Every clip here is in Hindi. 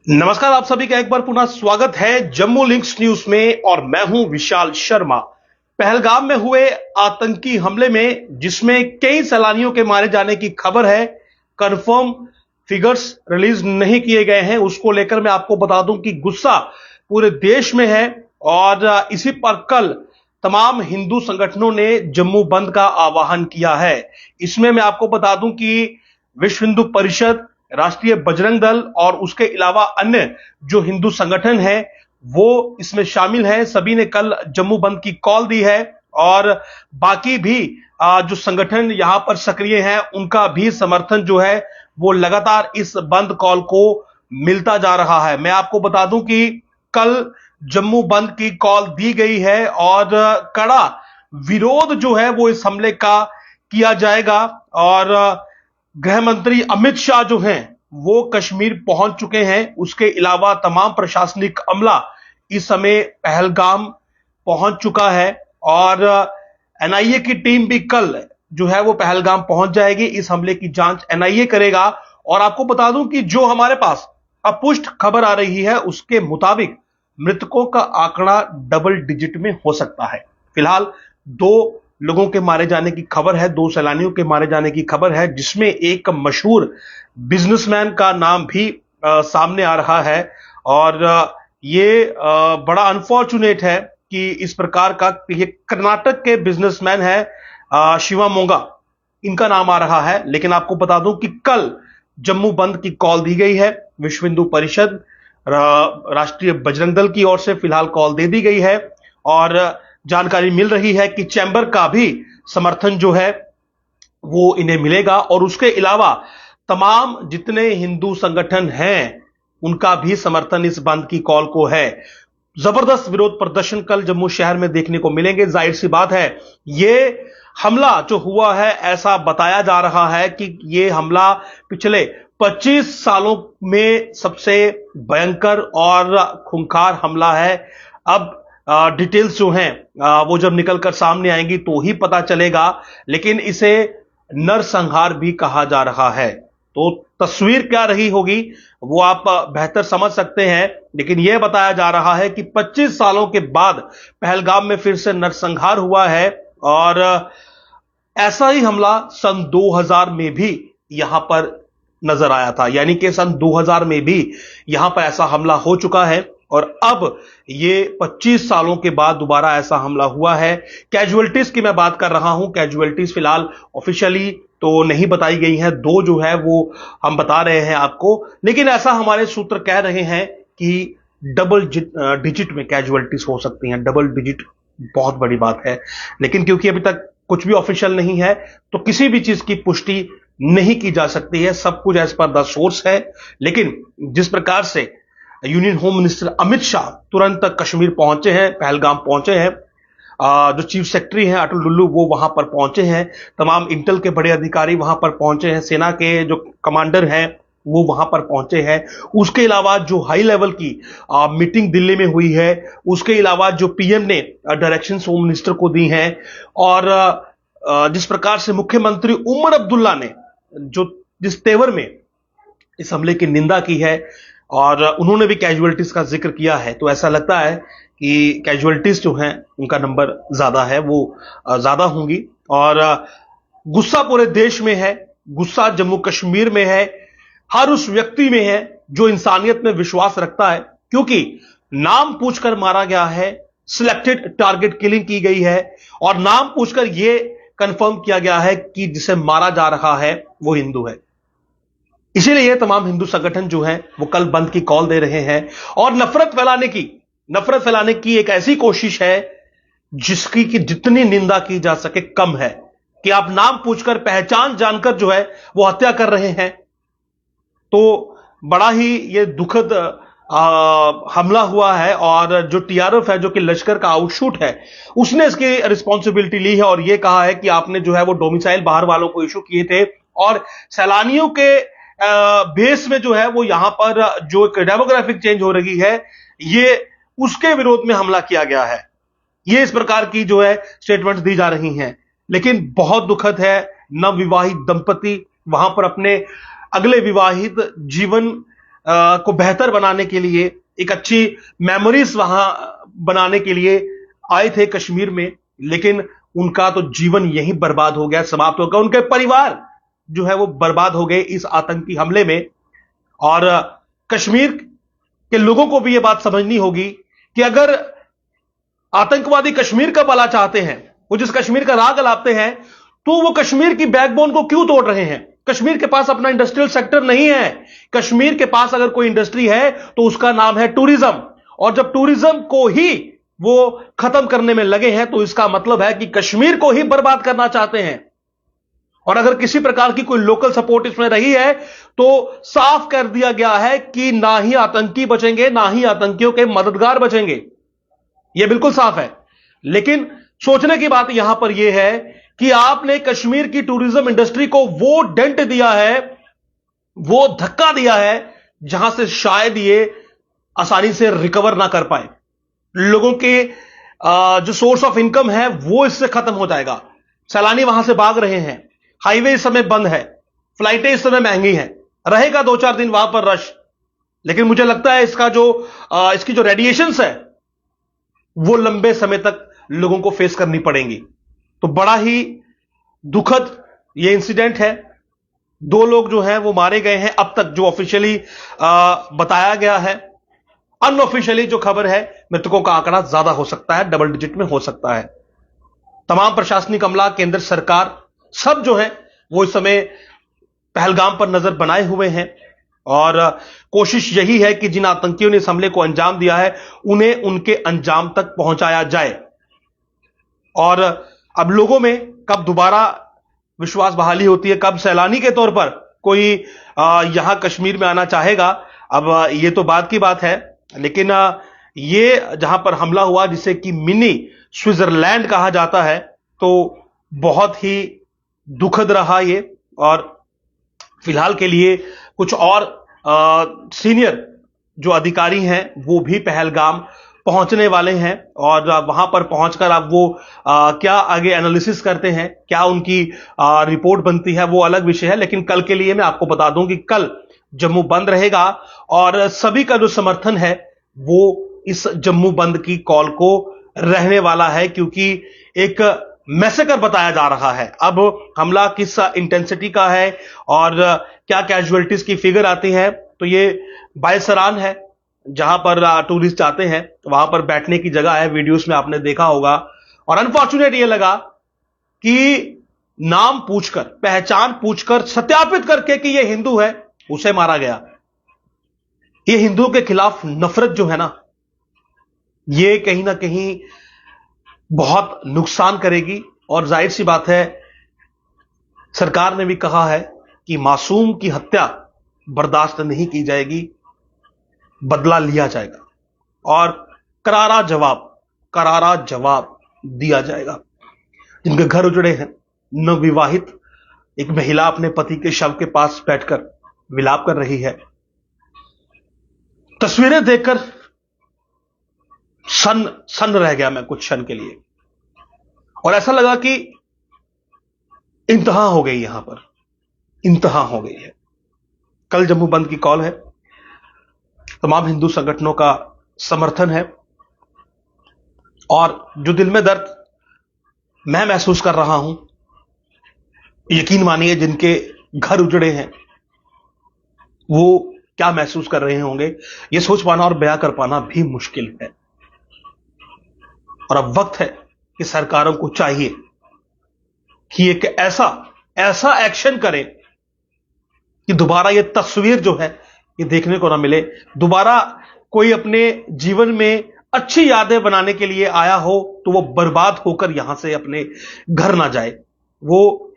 नमस्कार, आप सभी का एक बार पुनः स्वागत है जम्मू लिंक्स न्यूज में और मैं हूं विशाल शर्मा। पहलगाम में हुए आतंकी हमले में जिसमें कई सैलानियों के मारे जाने की खबर है, कंफर्म फिगर्स रिलीज नहीं किए गए हैं। उसको लेकर मैं आपको बता दूं कि गुस्सा पूरे देश में है और इसी पर कल तमाम हिंदू संगठनों ने जम्मू बंद का आह्वान किया है। इसमें मैं आपको बता दूं कि विश्व हिंदू परिषद, राष्ट्रीय बजरंग दल और उसके अलावा अन्य जो हिंदू संगठन हैं वो इसमें शामिल हैं। सभी ने कल जम्मू बंद की कॉल दी है और बाकी भी जो संगठन यहां पर सक्रिय हैं उनका भी समर्थन जो है वो लगातार इस बंद कॉल को मिलता जा रहा है। मैं आपको बता दूं कि कल जम्मू बंद की कॉल दी गई है और कड़ा विरोध जो है वो इस हमले का किया जाएगा। और गृह मंत्री अमित शाह जो हैं वो कश्मीर पहुंच चुके हैं। उसके अलावा तमाम प्रशासनिक अमला इस समय पहलगाम पहुंच चुका है और एनआईए की टीम भी कल जो है वो पहलगाम पहुंच जाएगी। इस हमले की जांच एनआईए करेगा। और आपको बता दूं कि जो हमारे पास अपुष्ट खबर आ रही है उसके मुताबिक मृतकों का आंकड़ा डबल डिजिट में हो सकता है। फिलहाल 2 लोगों के मारे जाने की खबर है, 2 सैलानियों के मारे जाने की खबर है, जिसमें एक मशहूर बिजनेसमैन का नाम भी सामने आ रहा है। और ये बड़ा अनफॉर्चुनेट है कि इस प्रकार का, ये कर्नाटक के बिजनेसमैन है शिवा मोंगा, इनका नाम आ रहा है। लेकिन आपको बता दूं कि कल जम्मू बंद की कॉल दी गई है। विश्व हिंदू परिषद, राष्ट्रीय बजरंग दल की ओर से फिलहाल कॉल दे दी गई है और जानकारी मिल रही है कि चैंबर का भी समर्थन जो है वो इन्हें मिलेगा। और उसके अलावा तमाम जितने हिंदू संगठन हैं उनका भी समर्थन इस बंद की कॉल को है। जबरदस्त विरोध प्रदर्शन कल जम्मू शहर में देखने को मिलेंगे। जाहिर सी बात है, ये हमला जो हुआ है, ऐसा बताया जा रहा है कि ये हमला पिछले 25 सालों में सबसे भयंकर और खूंखार हमला है। अब डिटेल्स जो हैं वो जब निकलकर सामने आएंगी तो ही पता चलेगा, लेकिन इसे नरसंहार भी कहा जा रहा है। तो तस्वीर क्या रही होगी वो आप बेहतर समझ सकते हैं। लेकिन यह बताया जा रहा है कि 25 सालों के बाद पहलगाम में फिर से नरसंहार हुआ है और ऐसा ही हमला सन 2000 में भी यहां पर नजर आया था। यानी कि सन 2000 में भी यहां पर ऐसा हमला हो चुका है और अब ये 25 सालों के बाद दोबारा ऐसा हमला हुआ है। कैजुअलिटीज की मैं बात कर रहा हूं। कैजुअलिटीज फिलहाल ऑफिशियली तो नहीं बताई गई हैं, 2 जो है वो हम बता रहे हैं आपको, लेकिन ऐसा हमारे सूत्र कह रहे हैं कि डबल डिजिट में कैजुअलिटीज हो सकती हैं। डबल डिजिट बहुत बड़ी बात है, लेकिन क्योंकि अभी तक कुछ भी ऑफिशियल नहीं है तो किसी भी चीज की पुष्टि नहीं की जा सकती है। सब कुछ एज पर द सोर्स है। लेकिन जिस प्रकार से union home minister Amit Shah तुरंत कश्मीर पहुंचे हैं, पहलगाम पहुंचे हैं, जो चीफ सेक्रेटरी हैं अटल डुल्लू वो वहां पर पहुंचे हैं, तमाम इंटेल के बड़े अधिकारी वहां पर पहुंचे हैं, सेना के जो कमांडर हैं वो वहां पर पहुंचे हैं। उसके अलावा जो हाई लेवल की मीटिंग दिल्ली में हुई है, उसके अलावा जो पीएम ने डायरेक्शंस होम मिनिस्टर को दी हैं और जिस प्रकार से मुख्यमंत्री उमर अब्दुल्ला ने जिस तेवर में इस हमले की निंदा की है और उन्होंने भी कैजुअलिटीज का जिक्र किया है, तो ऐसा लगता है कि कैजुअलिटीज जो हैं उनका नंबर ज्यादा है, वो ज्यादा होंगी। और गुस्सा पूरे देश में है, गुस्सा जम्मू कश्मीर में है, हर उस व्यक्ति में है जो इंसानियत में विश्वास रखता है, क्योंकि नाम पूछकर मारा गया है, सिलेक्टेड टारगेट किलिंग की गई है और नाम पूछकर यह कंफर्म किया गया है कि जिसे मारा जा रहा है वो हिंदू है। इसीलिए तमाम हिंदू संगठन जो हैं वो कल बंद की कॉल दे रहे हैं और नफरत फैलाने की एक ऐसी कोशिश है जिसकी कि जितनी निंदा की जा सके कम है, कि आप नाम पूछकर, पहचान जानकर जो है वो हत्या कर रहे हैं। तो बड़ा ही ये दुखद हमला हुआ है और जो टीआरएफ है, जो कि लश्कर का आउटशूट है, उसने इसकी रिस्पॉन्सिबिलिटी ली है और ये कहा है कि आपने जो है वो डोमिसाइल बाहर वालों को इशू किए थे और सैलानियों के बेस में जो है वो यहां पर जो एक डेमोग्राफिक चेंज हो रही है, ये उसके विरोध में हमला किया गया है। ये इस प्रकार की जो है स्टेटमेंट्स दी जा रही हैं। लेकिन बहुत दुखद है, नवविवाहित दंपति वहां पर अपने अगले विवाहित जीवन को बेहतर बनाने के लिए, एक अच्छी मेमोरीज वहां बनाने के लिए आए थे कश्मीर में, लेकिन उनका तो जीवन यहीं बर्बाद हो गया, समाप्त हो गया। उनके परिवार जो है वो बर्बाद हो गए इस आतंकी हमले में। और कश्मीर के लोगों को भी यह बात समझनी होगी कि अगर आतंकवादी कश्मीर का भला चाहते हैं, वो जिस कश्मीर का राग अलापते हैं, तो वो कश्मीर की बैकबोन को क्यों तोड़ रहे हैं? कश्मीर के पास अपना इंडस्ट्रियल सेक्टर नहीं है। कश्मीर के पास अगर कोई इंडस्ट्री है तो उसका नाम है टूरिज्म, और जब टूरिज्म को ही वो खत्म करने में लगे हैं तो इसका मतलब है कि कश्मीर को ही बर्बाद करना चाहते हैं। और अगर किसी प्रकार की कोई लोकल सपोर्ट इसमें रही है तो साफ कर दिया गया है कि ना ही आतंकी बचेंगे, ना ही आतंकियों के मददगार बचेंगे। यह बिल्कुल साफ है। लेकिन सोचने की बात यहां पर यह है कि आपने कश्मीर की टूरिज्म इंडस्ट्री को वो डेंट दिया है, वो धक्का दिया है, जहां से शायद ये आसानी से रिकवर ना कर पाए। लोगों के जो सोर्स ऑफ इनकम है वो इससे खत्म हो जाएगा। सैलानी वहां से भाग रहे हैं, हाईवे इस समय बंद है, फ्लाइटें इस समय महंगी हैं, रहेगा 2-4 दिन वहां पर रश, लेकिन मुझे लगता है इसकी जो रेडिएशंस है वो लंबे समय तक लोगों को फेस करनी पड़ेंगी। तो बड़ा ही दुखद ये इंसिडेंट है। 2 लोग जो हैं वो मारे गए हैं अब तक, जो ऑफिशियली बताया गया है। अनऑफिशियली जो खबर है, मृतकों का आंकड़ा ज्यादा हो सकता है, डबल डिजिट में हो सकता है। तमाम प्रशासनिक अमला, केंद्र सरकार, सब जो है वो इस समय पहलगाम पर नजर बनाए हुए हैं, और कोशिश यही है कि जिन आतंकियों ने इस हमले को अंजाम दिया है उन्हें उनके अंजाम तक पहुंचाया जाए। और अब लोगों में कब दोबारा विश्वास बहाली होती है, कब सैलानी के तौर पर कोई यहां कश्मीर में आना चाहेगा, अब ये तो बाद की बात है। लेकिन ये जहां पर हमला हुआ, जिसे कि मिनी स्विट्जरलैंड कहा जाता है, तो बहुत ही दुखद रहा ये। और फिलहाल के लिए कुछ और सीनियर जो अधिकारी हैं वो भी पहलगाम पहुंचने वाले हैं, और वहां पर पहुंचकर अब वो क्या आगे एनालिसिस करते हैं, क्या उनकी रिपोर्ट बनती है, वो अलग विषय है। लेकिन कल के लिए मैं आपको बता दूं कि कल जम्मू बंद रहेगा, और सभी का जो समर्थन है वो इस जम्मू बंद की कॉल को रहने वाला है, क्योंकि एक मैसेकर बताया जा रहा है। अब हमला किस इंटेंसिटी का है और क्या कैजुअलिटीज की फिगर आती है, तो ये बायसरान है, जहां पर टूरिस्ट जाते हैं, वहां पर बैठने की जगह है, वीडियोस में आपने देखा होगा। और अनफॉर्चुनेट ये लगा कि नाम पूछकर, पहचान पूछकर, सत्यापित करके कि ये हिंदू है, उसे मारा गया। ये हिंदुओं के खिलाफ नफरत जो है ना, ये कहीं ना कहीं बहुत नुकसान करेगी। और जाहिर सी बात है, सरकार ने भी कहा है कि मासूम की हत्या बर्दाश्त नहीं की जाएगी, बदला लिया जाएगा और करारा जवाब दिया जाएगा। जिनके घर उजड़े हैं, नवविवाहित एक महिला अपने पति के शव के पास बैठकर विलाप कर रही है। तस्वीरें देखकर सन रह गया मैं कुछ क्षण के लिए, और ऐसा लगा कि इंतहा हो गई, यहां पर इंतहा हो गई है। कल जम्मू बंद की कॉल है, तमाम हिंदू संगठनों का समर्थन है, और जो दिल में दर्द मैं महसूस कर रहा हूं, यकीन मानिए जिनके घर उजड़े हैं वो क्या महसूस कर रहे होंगे, यह सोच पाना और बयां कर पाना भी मुश्किल है। और अब वक्त है कि सरकारों को चाहिए कि एक ऐसा एक्शन करें कि दोबारा यह तस्वीर जो है ये देखने को ना मिले। दोबारा कोई अपने जीवन में अच्छी यादें बनाने के लिए आया हो तो वो बर्बाद होकर यहां से अपने घर ना जाए। वो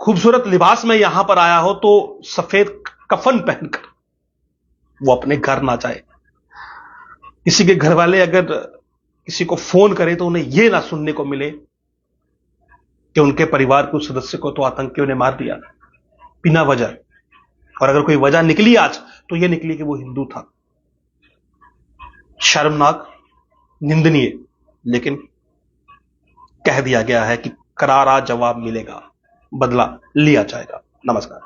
खूबसूरत लिबास में यहां पर आया हो तो सफेद कफन पहनकर वो अपने घर ना जाए। किसी के घर वाले अगर किसी को फोन करें तो उन्हें यह ना सुनने को मिले कि उनके परिवार के उस सदस्य को तो आतंकियों ने मार दिया बिना वजह। और अगर कोई वजह निकली आज तो यह निकली कि वो हिंदू था। शर्मनाक, निंदनीय, लेकिन कह दिया गया है कि करारा जवाब मिलेगा, बदला लिया जाएगा। नमस्कार।